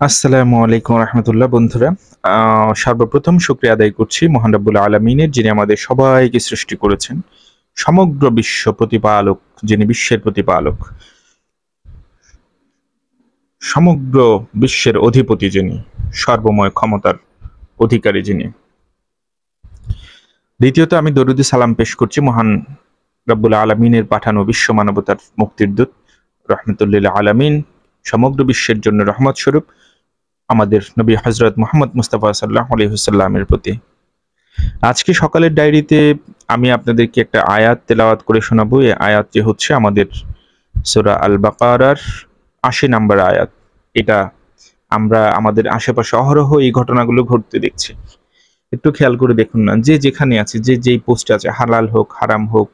আসসালামু আলাইকুম রহমতুল্লাহ। বন্ধুরা, সর্বপ্রথম শুকরিয়া আদায় করছি মহান রব্বুল আলমিনের, যিনি আমাদের সবাইকে সৃষ্টি করেছেন। সমগ্র বিশ্ব প্রতিপালক, যিনি বিশ্বের প্রতিপালক, সমগ্র বিশ্বের অধিপতি, যিনি সর্বময় ক্ষমতার অধিকারী, যিনি। দ্বিতীয়ত আমি দরুদি সালাম পেশ করছি মহান রব্বুল আলমিনের পাঠানো বিশ্ব মানবতার মুক্তির দূত রহমতুল্লিল আলমিন, সমগ্র বিশ্বের জন্য রহমত স্বরূপ আমাদের নবী হজরত মুহাম্মদ মুস্তাফা সাল্লাল্লাহু আলাইহি ওয়াসাল্লামের প্রতি। আজকে সকালের ডায়েরিতে আমি আপনাদেরকে একটা আয়াত তেলাওয়াত করে শোনাবো। এই আয়াতটি হচ্ছে আমাদের সূরা আল বাকারার ৮০ নম্বর আয়াত। এটা আমরা আমাদের আশেপাশে অহরহ এই ঘটনাগুলো ঘটতে দেখছি। একটু খেয়াল করে দেখুন না, যে যেখানে আছে, যে যেই পোস্টে আছে, হালাল হোক হারাম হোক,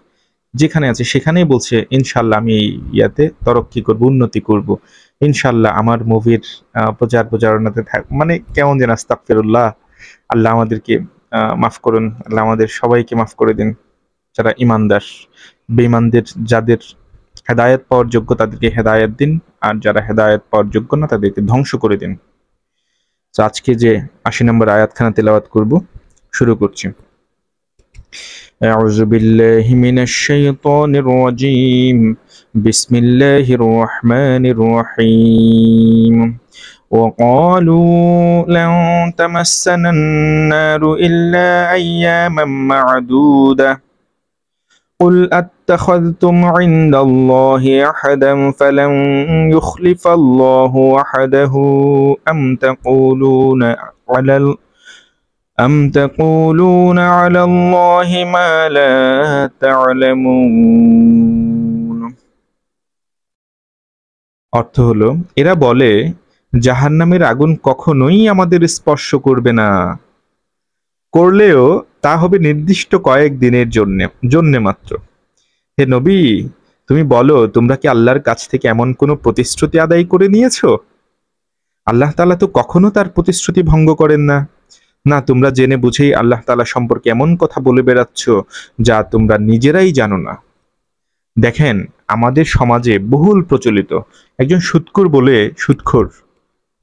যেখানে আছে সেখানেই বলছে ইনশাল্লাহ আমি এই ইয়াতে তরক্কি করব, উন্নতি করব, ইনশাল্লাহ আমার মুভির প্রচারণাতে থাক। মানে কেমন যেন আস্তাগফিরুল্লাহ। আল্লাহ আমাদেরকে মাফ করুন, আল্লাহ আমাদের সবাইকে মাফ করে দিন। যারা ইমানদার, বেঈমানদের যাদের হেদায়েত পাওয়ার যোগ্য তাদেরকে হেদায়েত দিন, আর যারা হেদায়েত পাওয়ার যোগ্য না তাদেরকে ধ্বংস করে দিন। তো আজকে যে ৮০ নম্বর আয়াতখানা তেলাওয়াত করব, শুরু করছি। أعوذ بالله من الشيطان الرجيم بسم الله الرحمن الرحيم وقالوا لن تمسنا النار إلا أياما معدودة قل أتخذتم عند الله أحدا فلن يخلف الله وحده أم تقولون على الله ما لا تعلمون। অর্থ হলো, এরা বলে জাহান্নামের আগুন কখনোই আমাদের স্পর্শ করবে না, করলেও তা হবে নির্দিষ্ট কয়েক দিনের জন্য মাত্র। হে নবী, তুমি বলো, তোমরা কি আল্লাহর কাছ থেকে এমন কোনো প্রতিশ্রুতি আদায় করে নিয়েছো? আল্লাহ তাআলা তো কখনো তার প্রতিশ্রুতি ভঙ্গ করেন না। না, তোমরা জেনে বুঝেই আল্লাহ তাআলা সম্পর্কে এমন কথা বলে বেড়াচ্ছ যা তোমরা নিজেরাই জানো না। দেখেন, আমাদের সমাজে বহুল প্রচলিত একজন সুদখোর,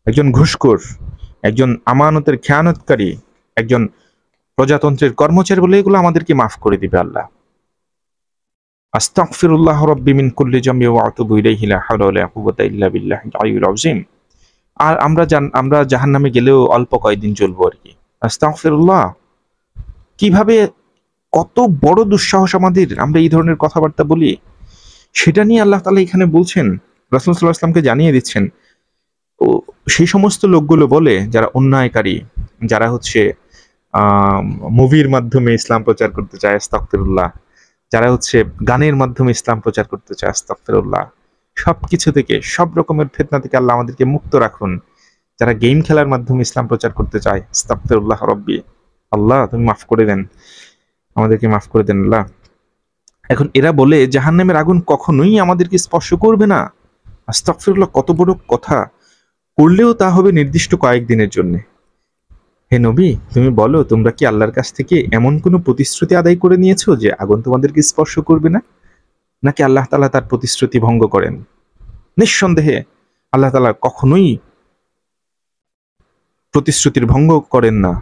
একজন ঘুষখোর, একজন আমানতের খেয়ানতকারী, একজন প্রজাতন্ত্রের কর্মচারী বলে এগুলো আমাদেরকে মাফ করে দিবে আল্লাহ। আস্তাগফিরুল্লাহ রাব্বি মিন কুল্লি জামবি ওয়া আতুবু ইলাইহি লা হাওলা ওয়া লা কুওয়াতা ইল্লা বিল্লাহিল আলিয়্যিল আযীম। আর আমরা জাহান্নামে গেলেও অল্প কয়েকদিন চলবো আর কি। আস্তাগফিরুল্লাহ, কিভাবে, কত বড় দুঃসাহস আমাদের, আমরা এই ধরনের কথাবার্তা বলি। সেটা নিয়ে আল্লাহ তাআলা এখানে বলছেন, রাসূল সাল্লাল্লাহু আলাইহি ওয়াসাল্লামকে জানিয়ে দিচ্ছেন। ও সেই সমস্ত লোকগুলো বলে যারা অন্যায়কারী, যারা হচ্ছে মুভির মাধ্যমে ইসলাম প্রচার করতে চায়, আস্তাগফিরুল্লাহ, যারা হচ্ছে গানের মাধ্যমে ইসলাম প্রচার করতে চায়, আস্তাগফিরুল্লাহ। সবকিছু থেকে, সব রকমের ফিতনা থেকে আল্লাহ আমাদেরকে মুক্ত রাখুন। যারা গেম খেলার মাধ্যমে ইসলাম প্রচার করতে চায়, আস্তাগফিরুল্লাহ রাব্বি, আল্লাহ তুমি মাফ করে দেন, আমাদেরকে মাফ করে দেন আল্লাহ। এখন এরা বলে জাহান্নামের আগুন কখনোই আমাদেরকে স্পর্শ করবে না। আস্তাগফিরুল্লাহ, কত বড় কথা! করলেও তা হবে নির্দিষ্ট কয়েকদিনের জন্য। হে নবী, তুমি বলো, তোমরা কি আল্লাহর কাছ থেকে এমন কোনো প্রতিশ্রুতি আদায় করে নিয়েছো যে আগুন তোমাদেরকে স্পর্শ করবে না? নাকি আল্লাহ তাআলা তার প্রতিশ্রুতি ভঙ্গ করেন? নিঃসন্দেহে আল্লাহ তাআলা কখনোই প্রতিশ্রুতির ভঙ্গ করেন না।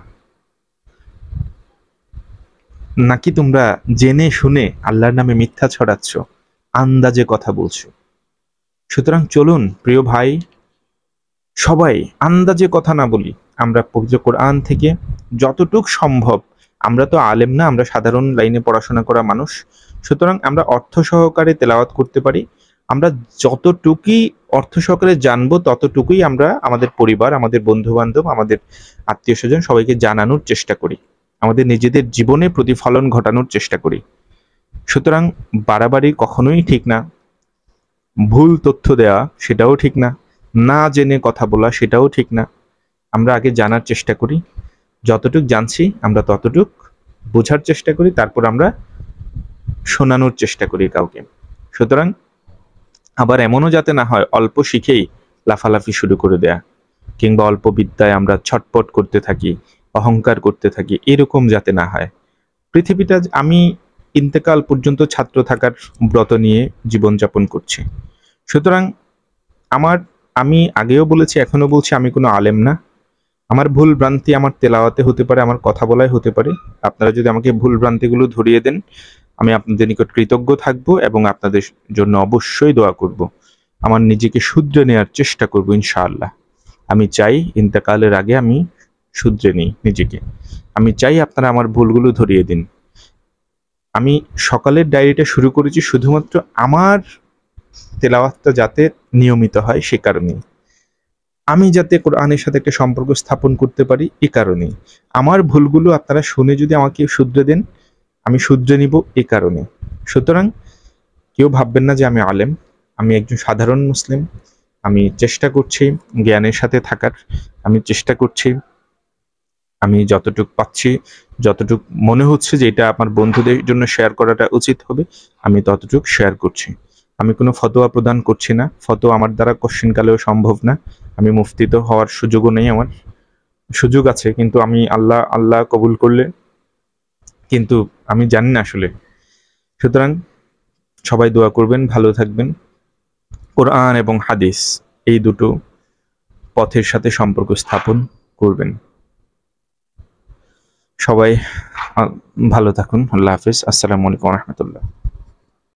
নাকি তোমরা জেনে শুনে আল্লাহর নামে মিথ্যা ছড়াচ্ছ, আন্দাজে কথা বলছো? সুতরাং চলুন প্রিয় ভাই, সবাই আন্দাজে কথা না বলি। আমরা পবিত্র কোরআন থেকে যতটুক সম্ভব, আমরা তো আলেম না, আমরা সাধারণ লাইনে পড়াশোনা করা মানুষ, সুতরাং আমরা অর্থ সহকারে তেলাওয়াত করতে পারি। আমরা যতটুকুই অর্থ সহকারে জানবো ততটুকুই আমরা আমাদের পরিবার, আমাদের বন্ধু বান্ধব, আমাদের আত্মীয় স্বজন সবাইকে জানানোর চেষ্টা করি, আমাদের নিজেদের জীবনে প্রতিফলন ঘটানোর চেষ্টা করি। সুতরাং বাড়াবাড়ি কখনোই ঠিক না, ভুল তথ্য দেওয়া সেটাও ঠিক না, না জেনে কথা বলা সেটাও ঠিক না। আমরা আগে জানার চেষ্টা করি, যতটুক জানছি আমরা ততটুক বোঝার চেষ্টা করি, তারপর আমরা শোনানোর চেষ্টা করি কাউকে। সুতরাং আবার এমনও যাতে না হয় অল্প শিখেই লাফালাফি শুরু করে দেয়া, কিংবা অল্প বিদ্যায় আমরা ছটপট করতে থাকি, অহংকার করতে থাকি, এরকম যাতে না হয়। পৃথিবীটা, আমি ইন্তেকাল পর্যন্ত ছাত্র থাকার ব্রত নিয়ে জীবনযাপন করছি। সুতরাং আমার আমি আগেও বলেছি, এখনো বলছি, আমি কোনো আলেম না। আমার ভুল ভ্রান্তি আমার তেলাওয়াতে হতে পারে, আমার কথা বলায় হতে পারে। আপনারা যদি আমাকে ভুল ভ্রান্তিগুলো ধরিয়ে দেন, আমি আপনাদের নিকট কৃতজ্ঞ থাকব এবং আপনাদের জন্য অবশ্যই দোয়া করব। আমার নিজেকে শুধরে নেওয়ার চেষ্টা করব ইনশাআল্লাহ। আমি চাই ইন্তেকালের আগে আমি শুধরে নিই নিজেকে। আমি চাই আপনারা আমার ভুলগুলো ধরিয়ে দিন। আমি সকালের ডায়েরিটা শুরু করেছি শুধুমাত্র আমার তেলাওয়াতটা যাতে নিয়মিত হয় সে কারণেই। আমি যাতে কোরআনের সাথে একটা সম্পর্ক স্থাপন করতে পারি এ কারণেই। আমার ভুলগুলো আপনারা শুনে যদি আমাকে শুধরে দেন, আমি শুধরে নিব এ কারণে। সুতরাং কেউ ভাববেন না যে আমি আলেম। আমি একজন সাধারণ মুসলিম। আমি চেষ্টা করছি জ্ঞানের সাথে থাকার। আমি চেষ্টা করছি, আমি যতটুক পাচ্ছি, যতটুক মনে হচ্ছে যে এটা আমার বন্ধুদের জন্য শেয়ার করাটা উচিত হবে, আমি ততটুক শেয়ার করছি। আমি কোনো ফতোয়া প্রদান করছি না। ফতোয়া আমার দ্বারা কোশ্চিনকালেও সম্ভব না। আমি মুফতি তো হওয়ার সুযোগও নেই আমার। সুযোগ আছে কিন্তু আমি আল্লাহ কবুল করলে, কিন্তু আমি জানি না আসলে। সুতরাং সবাই দোয়া করবেন, ভালো থাকবেন। কোরআন এবং হাদিস এই দুটো পথের সাথে সম্পর্ক স্থাপন করবেন। সবাই ভালো থাকুন। আল্লাহ হাফিজ। আসসালামু আলাইকুম রহমতুল্লাহ।